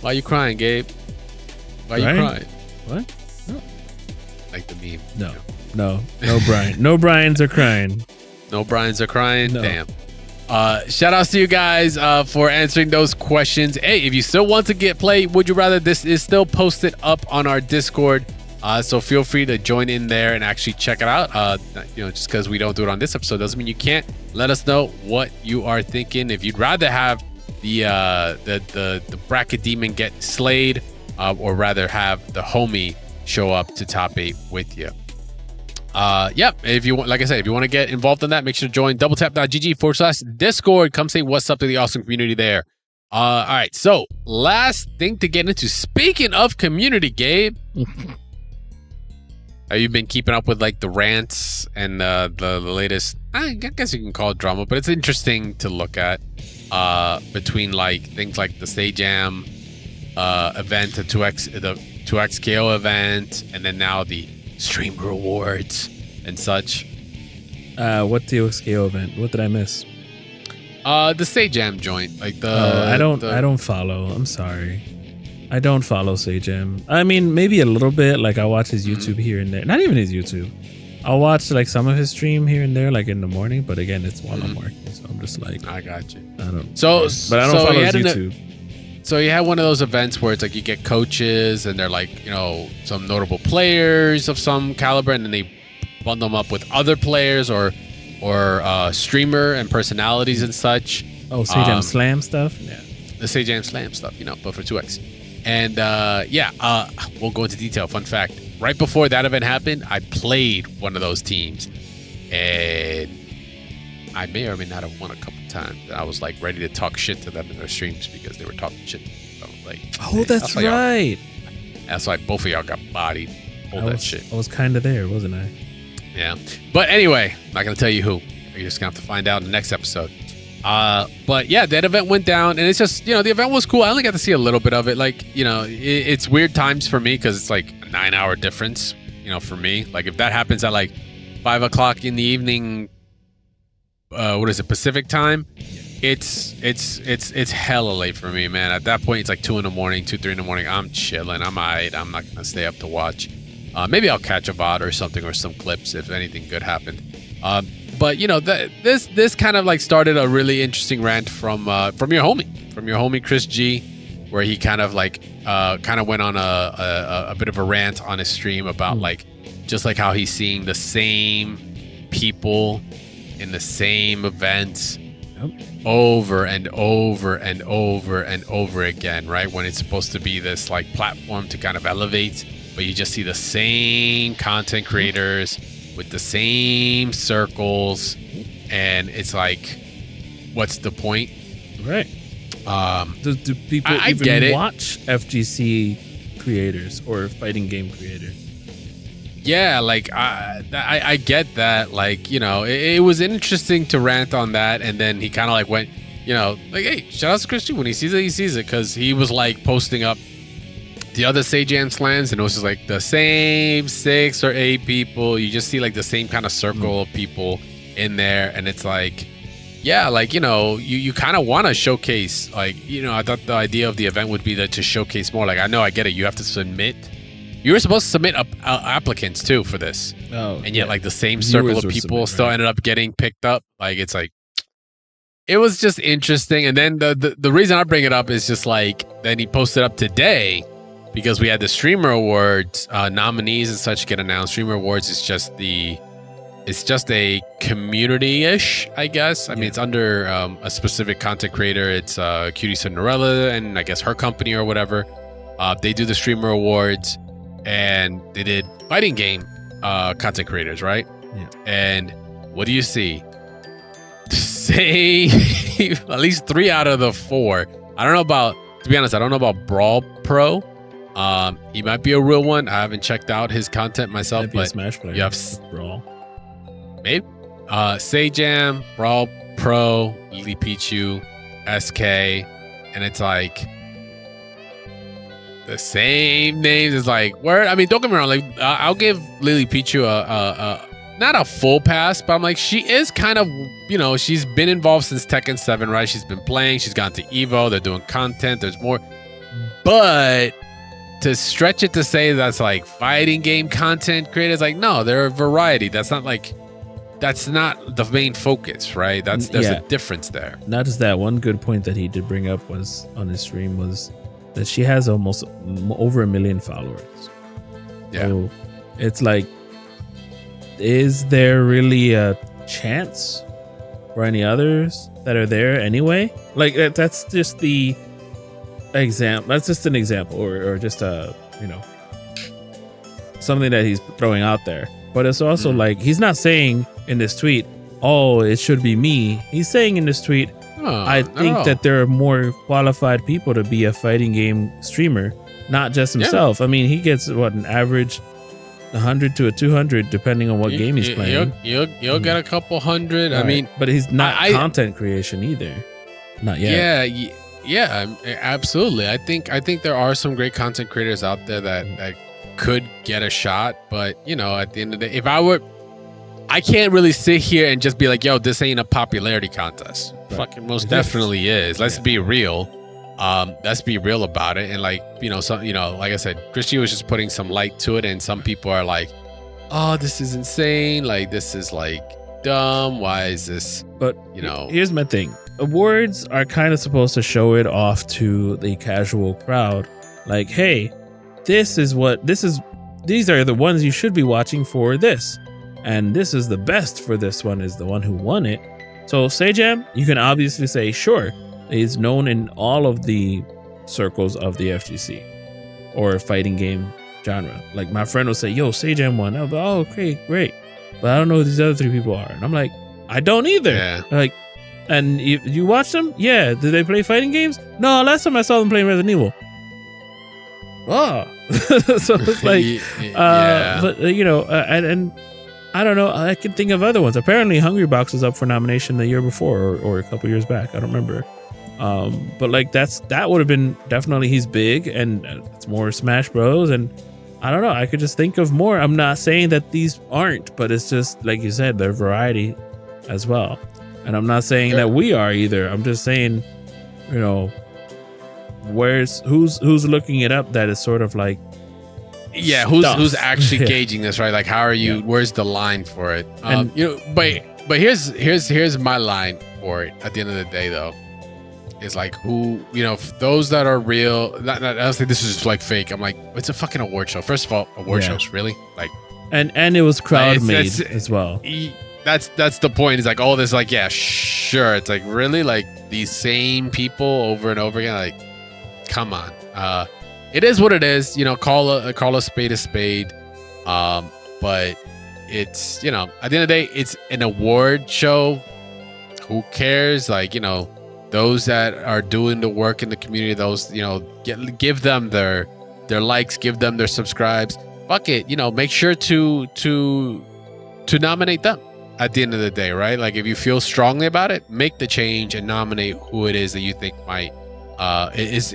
Why are you crying, Gabe? Why are you crying? What? No. Like the meme. No, Brian. No Brians are crying. No Brians are crying? No. Damn. Shout outs to you guys for answering those questions. Hey, if you still want to get played, would you rather, this is still posted up on our Discord. So feel free to join in there and actually check it out. Just because we don't do it on this episode doesn't mean you can't. Let us know what you are thinking. If you'd rather have the bracket demon get slayed, or rather have the homie show up to top 8 with you. If you want, like I said, if you want to get involved in that, make sure to join doubletap.gg/Discord. Come say what's up to the awesome community there. All right. So last thing to get into, speaking of community, Gabe, have you been keeping up with like the rants and the latest, I guess you can call it drama, but it's interesting to look at between like things like the Sajam event, the 2x KO event, and then now the stream rewards and such. What TXKO event? What did I miss? The Sajam joint, like the. I don't follow. I'm sorry. I don't follow Sajam. I mean, maybe a little bit. Like I watch his YouTube here and there. Not even his YouTube. I'll watch like some of his stream here and there, like in the morning. But again, it's while I'm working, so I'm just like, I got you. I don't. But I don't follow his YouTube. So you had one of those events where it's like you get coaches and they're like, some notable players of some caliber, and then they bundle them up with other players or streamer and personalities and such. Oh, Sajam Slam stuff? Yeah. The Sajam Slam stuff, but for 2X. And we'll go into detail. Fun fact, right before that event happened, I played one of those teams. And I may or may not have won a couple times. I was like ready to talk shit to them in their streams because they were talking shit. So like, oh, that's right. That's why both of y'all got bodied. That shit. I was kind of there, wasn't I? Yeah. But anyway, I'm not going to tell you who. You're just going to have to find out in the next episode. But yeah, that event went down, and it's just, the event was cool. I only got to see a little bit of it. Like, it's weird times for me because it's like a 9-hour difference, for me. Like if that happens at like 5 o'clock in the evening, Pacific time, it's hella late for me, man. At that point, it's like 2 in the morning, 2-3 in the morning. I'm chilling. I'm alright. I'm not gonna stay up to watch. Maybe I'll catch a VOD or something, or some clips if anything good happened. But this kind of like started a really interesting rant from your homie Chris G, where he kind of went on a bit of a rant on his stream about like just like how he's seeing the same people in the same events over and over and over and over again, right? When it's supposed to be this like platform to kind of elevate, but you just see the same content creators with the same circles, and it's like, what's the point? Right. Do people even watch FGC creators or fighting game creators? Yeah, like I get that. Like, it was interesting to rant on that, and then he kind of like went, like, hey, shout out to Chris G. When he sees it, because he was like posting up the other Sajam slams, and it was just like the same 6 or 8 people. You just see like the same kind of circle of people in there, and it's like, yeah, like, you kind of want to showcase, like, I thought the idea of the event would be to showcase more. Like, I know, I get it. You have to submit. You were supposed to submit applicants too for this. Oh, and yet, like, the same circle of people still ended up getting picked up. Like, it's like, it was just interesting. And then the reason I bring it up is just like, then he posted up today because we had the Streamer Awards nominees and such get announced. Streamer Awards is just a community-ish, I guess. I mean, it's under a specific content creator. It's Cutie Cinderella and I guess her company or whatever. They do the Streamer Awards, and they did fighting game content creators, right? Yeah. And what do you see? Say at least 3 out of the 4. To be honest, I don't know about Brawl Pro. He might be a real one. I haven't checked out his content myself, but Smash player. You have Brawl. Maybe Sajam, Brawl Pro, Lily Pichu, SK, and it's like the same names. It's like, where? I mean, don't get me wrong. Like, I'll give Lily Pichu a not a full pass, but I'm like, she is kind of, she's been involved since Tekken 7, right? She's been playing. She's gone to Evo. They're doing content. There's more, but to stretch it to say that's like fighting game content creators, like, no, they're a variety. That's not the main focus, right? There's a difference there. Not just that. One good point that he did bring up was on his stream was that she has almost over 1 million followers. Yeah. So it's like, is there really a chance for any others that are there anyway? Like, that's just the example. That's just an example, or just something that he's throwing out there. But it's also like, he's not saying in this tweet, oh, it should be me. He's saying in this tweet, I think that there are more qualified people to be a fighting game streamer, not just himself. I mean, he gets an average 100 to 200 depending on what game he's playing. You'll get a couple hundred. Right. I mean, but he's not content creation either. Not yet. Yeah, absolutely. I think there are some great content creators out there that could get a shot, but at the end of the day, I can't really sit here and just be like, yo, this ain't a popularity contest. Right. Fucking most definitely is. Let's be real. Let's be real about it. And like, like I said, Christy was just putting some light to it, and some people are like, oh, this is insane. Like, this is like dumb. Why is this? But here's my thing. Awards are kind of supposed to show it off to the casual crowd. Like, hey, these are the ones you should be watching for this. And this is the best for this one, is the one who won it. So Sajam, you can obviously say, sure, is known in all of the circles of the FGC or fighting game genre. Like, my friend will say, yo, Sajam won. I'll be, oh, okay, great. But I don't know who these other 3 people are. And I'm like, I don't either. Yeah. Like, and you watch them? Yeah. Did they play fighting games? No, last time I saw them playing Resident Evil. Oh. So it's like, yeah. But and I don't know. I can think of other ones. Apparently, Hungrybox was up for nomination the year before, or a couple years back. I don't remember. But like, that would have been definitely, he's big, and it's more Smash Bros. And I don't know. I could just think of more. I'm not saying that these aren't, but it's just like you said, they're variety as well. And I'm not saying that we are either. I'm just saying, who's looking it up that is sort of like, yeah, who's actually gauging this, right? Like, how are you? Where's the line for it? But here's my line for it. At the end of the day, though, is like, who, those that are real. I don't think this is like fake. I'm like, it's a fucking award show. First of all, award shows, really? Like, and it was crowd made as well. That's the point. It's like, oh, this, like, yeah, sure. It's like, really, like, these same people over and over again. Like, come on. It is what it is, call a spade a spade. But it's, at the end of the day, it's an award show. Who cares? Like, those that are doing the work in the community, those, give them their likes, give them their subscribes. Fuck it, make sure to nominate them at the end of the day, right? Like, if you feel strongly about it, make the change and nominate who it is that you think might is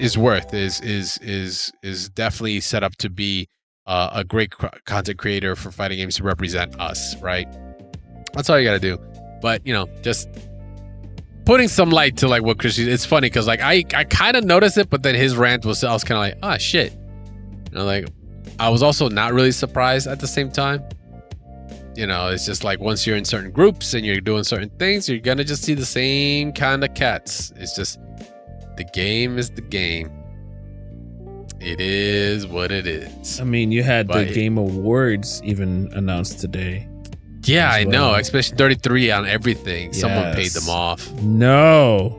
definitely set up to be a great content creator for fighting games to represent us, right? That's all you got to do. But just putting some light to like what Chris. It's funny because like I kind of noticed it, but then his rant was I was kind of like, ah, shit. You know, like I was also not really surprised at the same time. You know, it's just like once you're in certain groups and you're doing certain things, you're gonna just see the same kind of cats. It's just the game is the game. It is what it is. I mean, you had the Game Awards even announced today. Yeah, I know. Expedition 33 on everything. Yes. Someone paid them off. No.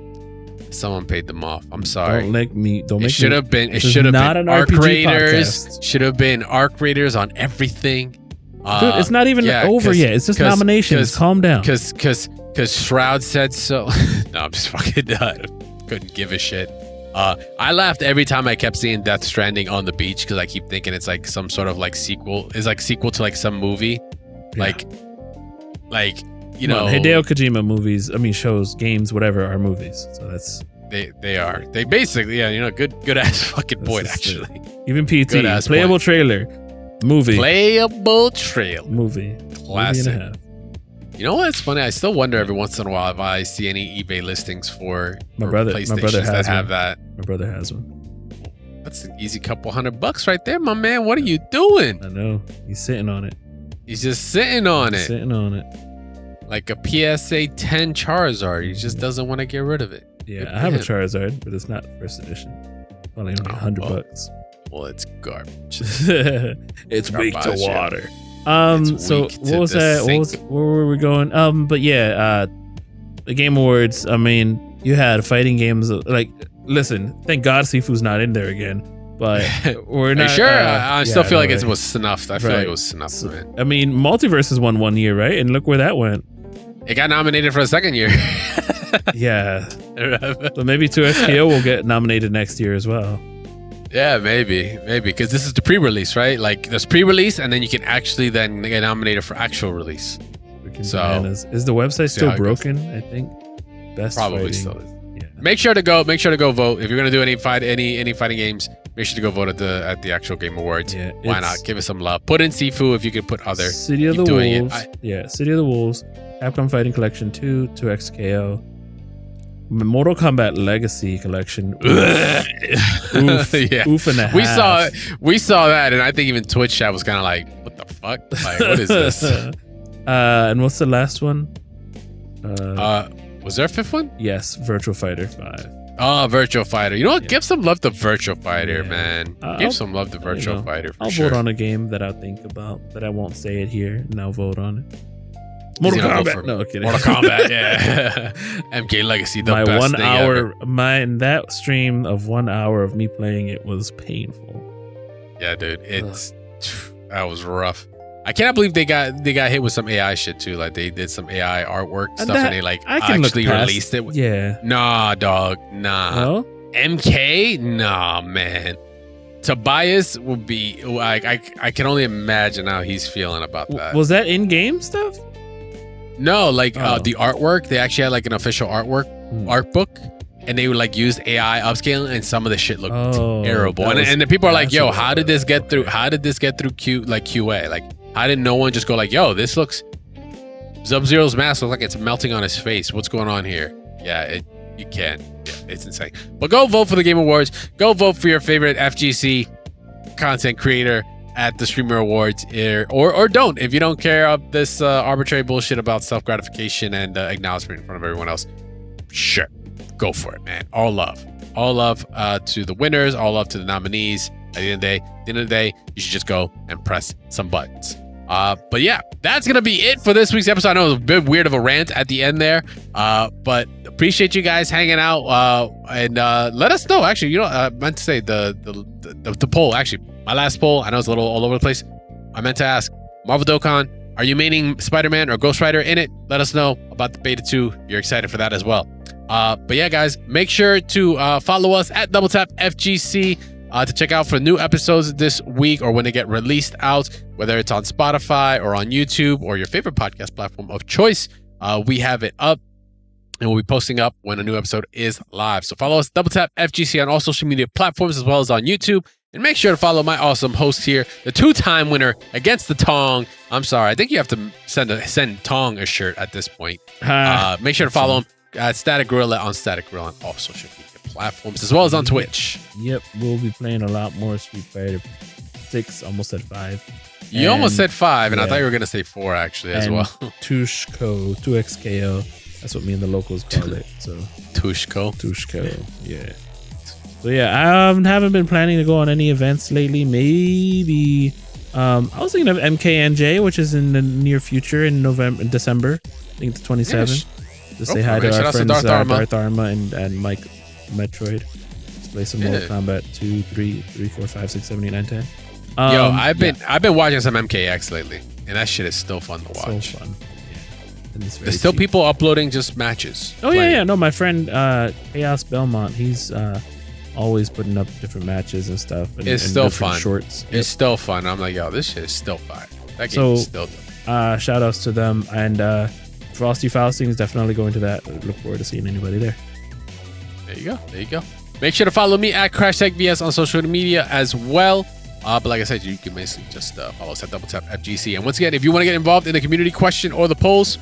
Someone paid them off. I'm sorry. Don't make me. It should have been. It should have been Arc Raiders. Should have been Arc Raiders on everything. Dude, it's not even over yet. It's just nominations. Calm down. Because Shroud said so. No, I'm just fucking done. Couldn't give a shit. I laughed every time I kept seeing Death Stranding on the beach because I keep thinking it's like some sort of like sequel. It's like sequel to like some movie, like you know. Hideo Kojima movies. I mean, shows, games, whatever are movies. So that's they are. They basically good ass fucking point actually. Even PT playable trailer movie. Playable trailer movie. Classic. Movie and a half. You know what's funny? I still wonder every once in a while if I see any eBay listings for PlayStations that have that. My brother has one. That's an easy couple $100 right there, my man. What are you doing? I know. He's sitting on it. He's just sitting on it. Sitting on it. Like a PSA 10 Charizard. He just doesn't want to get rid of it. Yeah, I have a Charizard, but it's not first edition. Only $100. Well, it's garbage. It's weak to water. So what was that? Where were we going? But yeah, the Game Awards. I mean, you had fighting games. Like, listen, thank God Sifu's not in there again. But we're not. Sure, I still feel like it was snuffed. I feel like it was snuffed, man. I mean, Multiverses won 1 year, right? And look where that went. It got nominated for a second year. Yeah. So maybe 2SKO will get nominated next year as well. Yeah, maybe, because this is the pre-release, right? Like, there's pre-release, and then you can actually then get nominated for actual release. Is the website still broken? I think best probably still is. Yeah. Make sure to go vote if you're gonna do any fighting games. Make sure to go vote at the actual Game Awards. Yeah, why not? Give it some love. Put in Sifu if you can put other. City of the Wolves. City of the Wolves. Capcom Fighting Collection 2, 2XKO. Mortal Kombat Legacy Collection. Oof. Yeah. Oof and a half. We saw that, and I think even Twitch chat was kind of like, "What the fuck? Like, what is this?" And what's the last one? Was there a fifth one? Yes, Virtual Fighter 5. Oh, Virtual Fighter. You know what? Yeah. Give some love to Virtual Fighter, man. Give some love to Virtual Fighter. I'll vote on a game that I think about, but I won't say it here, and I'll vote on it. Mortal Kombat. No, kidding. Mortal Kombat, yeah. MK Legacy, the best 1 thing hour, ever. That stream of 1 hour of me playing it was painful. Yeah, dude. That was rough. I cannot believe they got hit with some AI shit too. Like they did some AI artwork stuff and they like actually released it. Yeah. Nah, dog. Nah. Well? MK? Nah, man. Tobias would be like I can only imagine how he's feeling about that. Was that in-game stuff? No, like the artwork. They actually had like an official art book, and they would like use AI upscaling, and some of the shit looked terrible. And the people are like, "Yo, how did this get through? How did this get through QA? Like, how did no one just go like, yo, this looks Sub-Zero's mask looks like it's melting on his face. What's going on here?" Yeah, you can't. Yeah, it's insane. But go vote for the Game Awards. Go vote for your favorite FGC content creator at the Streamer Awards, or don't if you don't care of this arbitrary bullshit about self-gratification and acknowledgement in front of everyone else. Sure, go for it, man. All love to the winners, all love to the nominees. At the end of the day, you should just go and press some buttons. But yeah, that's gonna be it for this week's episode. I know it was a bit weird of a rant at the end there, but appreciate you guys hanging out, and let us know. Actually, I meant to say the poll. Actually, my last poll, I know it's a little all over the place. I meant to ask Marvel Tokon, are you maining Spider-Man or Ghost Rider in it? Let us know about the beta 2. You're excited for that as well. But yeah, guys, make sure to follow us at DoubleTapFGC to check out for new episodes this week or when they get released out, whether it's on Spotify or on YouTube or your favorite podcast platform of choice. We have it up, and we'll be posting up when a new episode is live. So follow us, DoubleTapFGC, on all social media platforms as well as on YouTube. And make sure to follow my awesome host here, the 2-time winner against the Tong. I'm sorry, I think you have to send Tong a shirt at this point. Make sure to follow him Static Gorilla on Static Gorilla on all social media platforms, as well as on Twitch. Yep, we'll be playing a lot more Street Fighter 6, almost at 5. You almost said 5, and I thought you were going to say 4, actually, as well. Tushko, 2XKO. That's what me and the locals call it. So Tushko, yeah. So yeah, I haven't been planning to go on any events lately. Maybe I was thinking of MKNJ, which is in the near future in December. I think it's 27th. To say hi to our friends Darth Arma and Mike Metroid. Let's play some Mortal Kombat 2, 3, 4, 5, 6, 7, 8, 9, 10. I've been watching some MKX lately, and that shit is still fun to watch. So fun. There's still people uploading just matches. Oh yeah. No, my friend Chaos Belmont, he's always putting up different matches and stuff. And, it's still fun. Shorts. It's still fun. I'm like, yo, this shit is still fire. That game is still dope. Shout outs to them, and Frosty Fausting is definitely going to that. I look forward to seeing anybody there. There you go. Make sure to follow me at CrashTechVS on social media as well. But like I said, you can basically just follow us at Double Tap FGC. And once again, if you want to get involved in the community question or the polls,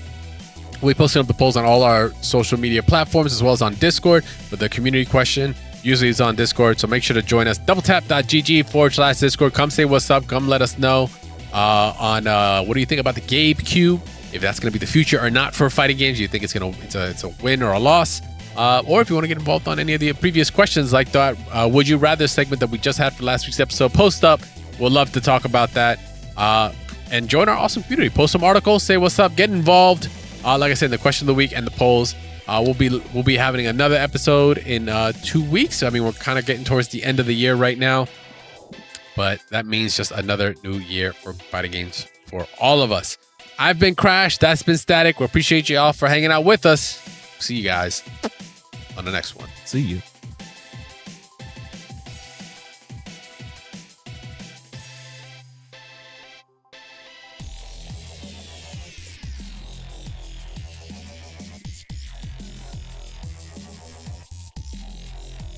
we posted up the polls on all our social media platforms as well as on Discord. But the community question usually is on Discord, so make sure to join us. doubletap.gg/Discord. Come say what's up. Come let us know on what do you think about the GabeCube? If that's going to be the future or not for fighting games. You think it's a win or a loss? Or if you want to get involved on any of the previous questions like that, would you rather segment that we just had for last week's episode, post up. We'll love to talk about that. And join our awesome community. Post some articles, say what's up, get involved. Like I said, the question of the week and the polls. We'll be having another episode in 2 weeks. I mean, we're kind of getting towards the end of the year right now, but that means just another new year for fighting games for all of us. I've been Crash. That's been Static. We appreciate you all for hanging out with us. See you guys on the next one. See you.